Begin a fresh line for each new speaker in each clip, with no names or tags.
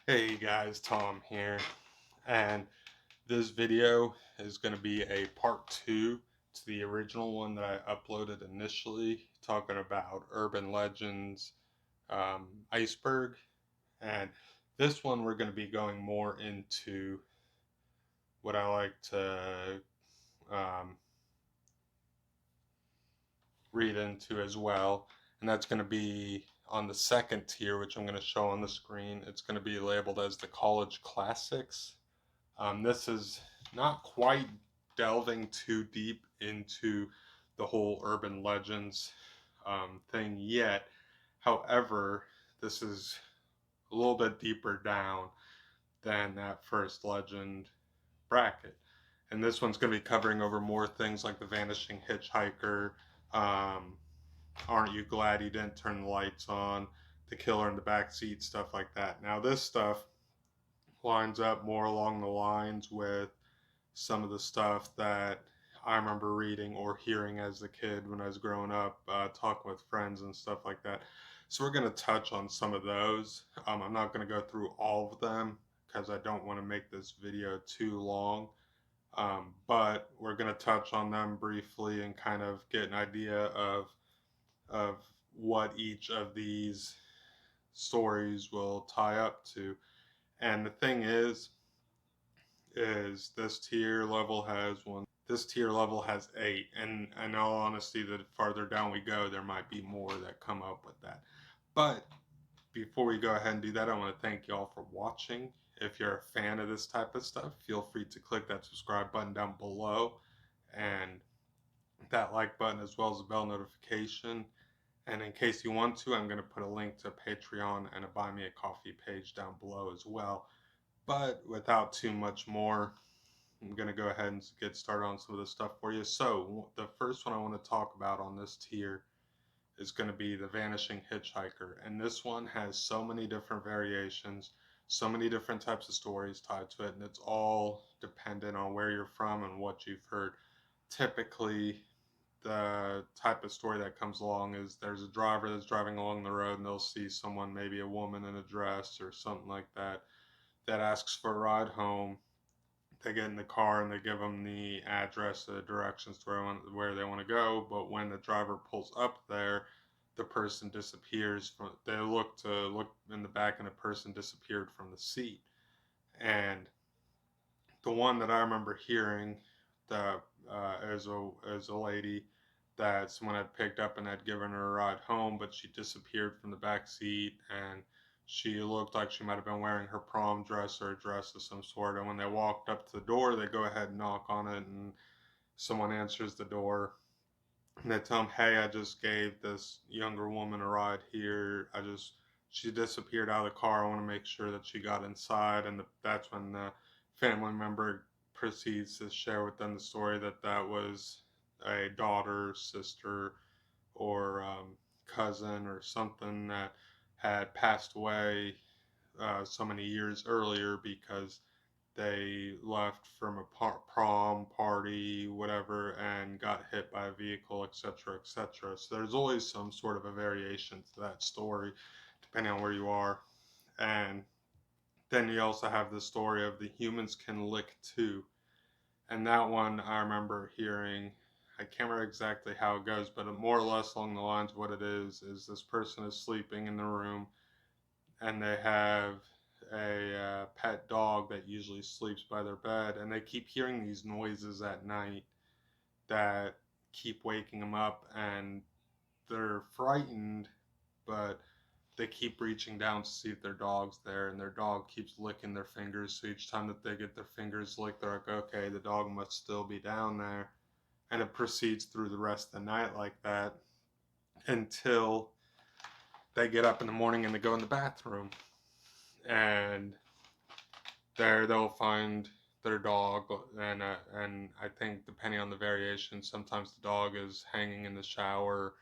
Hey guys, Tom here, and this video is going to be a part two to the original one that I uploaded initially, talking about urban legends, iceberg, and this one we're going to be going more into what I like to um, read into as well, and that's going to be on the second tier, which I'm going to show on the screen. It's going to be labeled as the college classics. This is not quite delving too deep into the whole urban legends thing yet. However, this is a little bit deeper down than that first legend bracket. And this one's going to be covering over more things like the vanishing hitchhiker, um, aren't you glad you didn't turn the lights on, the killer in the back seat, stuff like that. Now, this stuff lines up more along the lines with some of the stuff that I remember reading or hearing as a kid when I was growing up, talking with friends and stuff like that. So we're going to touch on some of those. I'm not going to go through all of them because I don't want to make this video too long. But we're going to touch on them briefly and kind of get an idea of what each of these stories will tie up to. And the thing is this tier level has 8, and in all honesty, the farther down we go, there might be more that come up with that. But before we go ahead and do that, I want to thank y'all for watching. If you're a fan of this type of stuff, feel free to click that subscribe button down below and that like button, as well as the bell notification. And in case you want to, I'm going to put a link to Patreon and a Buy Me a Coffee page down below as well. But without too much more, I'm going to go ahead and get started on some of this stuff for you. So the first one I want to talk about on this tier is going to be the vanishing hitchhiker. And this one has so many different variations, so many different types of stories tied to it, and it's all dependent on where you're from and what you've heard. Typically, the type of story that comes along is there's a driver that's driving along the road and they'll see someone, maybe a woman in a dress or something like that, that asks for a ride home. They get in the car and they give them the address, the directions to where they want to go. But when the driver pulls up there, the person disappears from. They look in the back, and the person disappeared from the seat. And the one that I remember hearing, that as a lady that someone had picked up and had given her a ride home, but she disappeared from the back seat, and she looked like she might have been wearing her prom dress or a dress of some sort. And when they walked up to the door, they go ahead and knock on it, and someone answers the door. And they tell them, "Hey, I just gave this younger woman a ride here. She disappeared out of the car. I want to make sure that she got inside." And that's when the family member proceeds to share with them the story that that was a daughter, sister, or cousin or something that had passed away so many years earlier because they left from a prom party, whatever, and got hit by a vehicle, etc., etc. So there's always some sort of a variation to that story, depending on where you are. And then you also have the story of the humans can lick too. And that one I remember hearing. I can't remember exactly how it goes, but more or less along the lines of what it is this person is sleeping in the room and they have a pet dog that usually sleeps by their bed, and they keep hearing these noises at night that keep waking them up, and they're frightened, but they keep reaching down to see if their dog's there, and their dog keeps licking their fingers. So each time that they get their fingers licked, they're like, okay, the dog must still be down there. And it proceeds through the rest of the night like that until they get up in the morning and they go in the bathroom. And there they'll find their dog, and I think depending on the variation, sometimes the dog is hanging in the shower,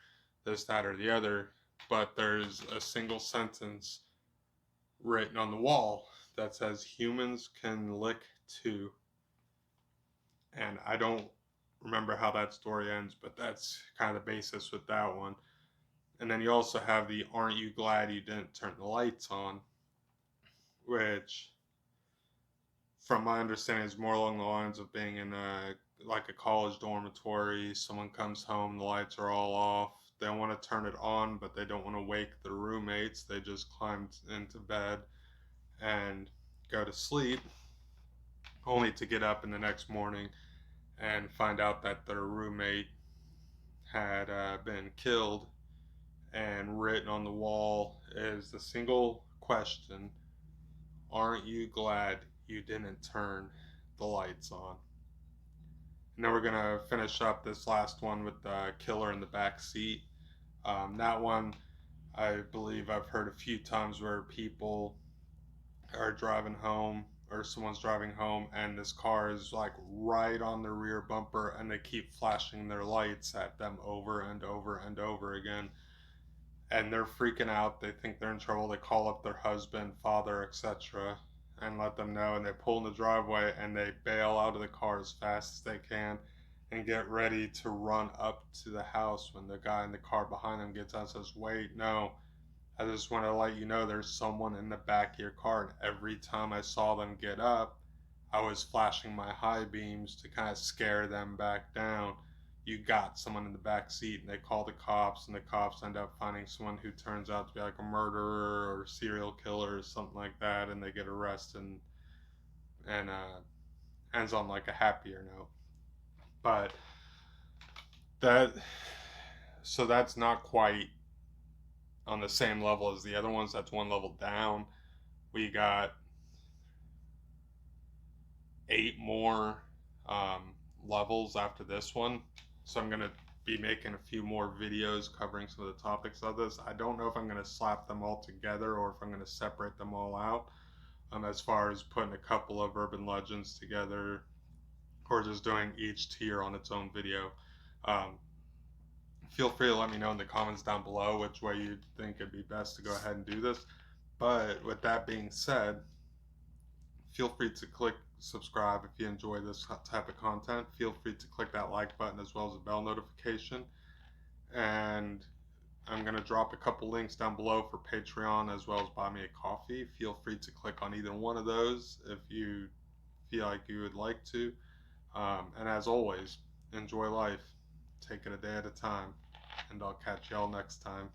this, that, or the other. But there's a single sentence written on the wall that says humans can lick too. And I don't remember how that story ends, but that's kind of the basis with that one. And then you also have the aren't you glad you didn't turn the lights on, which, from my understanding, is more along the lines of being in a college dormitory. Someone comes home, the lights are all off. They want to turn it on, but they don't want to wake their roommates. They just climb into bed and go to sleep, only to get up in the next morning and find out that their roommate had been killed. And written on the wall is the single question: aren't you glad you didn't turn the lights on? And then we're gonna finish up this last one with the killer in the back seat. That one, I believe I've heard a few times where people are driving home, or someone's driving home, and this car is like right on the rear bumper, and they keep flashing their lights at them over and over and over again. And they're freaking out. They think they're in trouble. They call up their husband, father, etc., and let them know. And they pull in the driveway and they bail out of the car as fast as they can and get ready to run up to the house when the guy in the car behind them gets out and says, "Wait, no, I just want to let you know there's someone in the back of your car." And every time I saw them get up, I was flashing my high beams to kind of scare them back down. You got someone in the back seat, and they call the cops, and the cops end up finding someone who turns out to be like a murderer or serial killer or something like that, and they get arrested, and ends on like a happier note. But that, so that's not quite on the same level as the other ones. That's one level down. We got 8 more um, levels after this one. So I'm going to be making a few more videos covering some of the topics of this. I don't know if I'm going to slap them all together or if I'm going to separate them all out, as far as putting a couple of urban legends together or just doing each tier on its own video. Um, Feel free to let me know in the comments down below which way you think it'd be best to go ahead and do this. But with that being said, feel free to click subscribe if you enjoy this type of content. Feel free to click that like button as well as a bell notification. And I'm going to drop a couple links down below for Patreon as well as Buy Me a Coffee. Feel free to click on either one of those if you feel like you would like to. And as always, enjoy life. Take it a day at a time. And I'll catch y'all next time.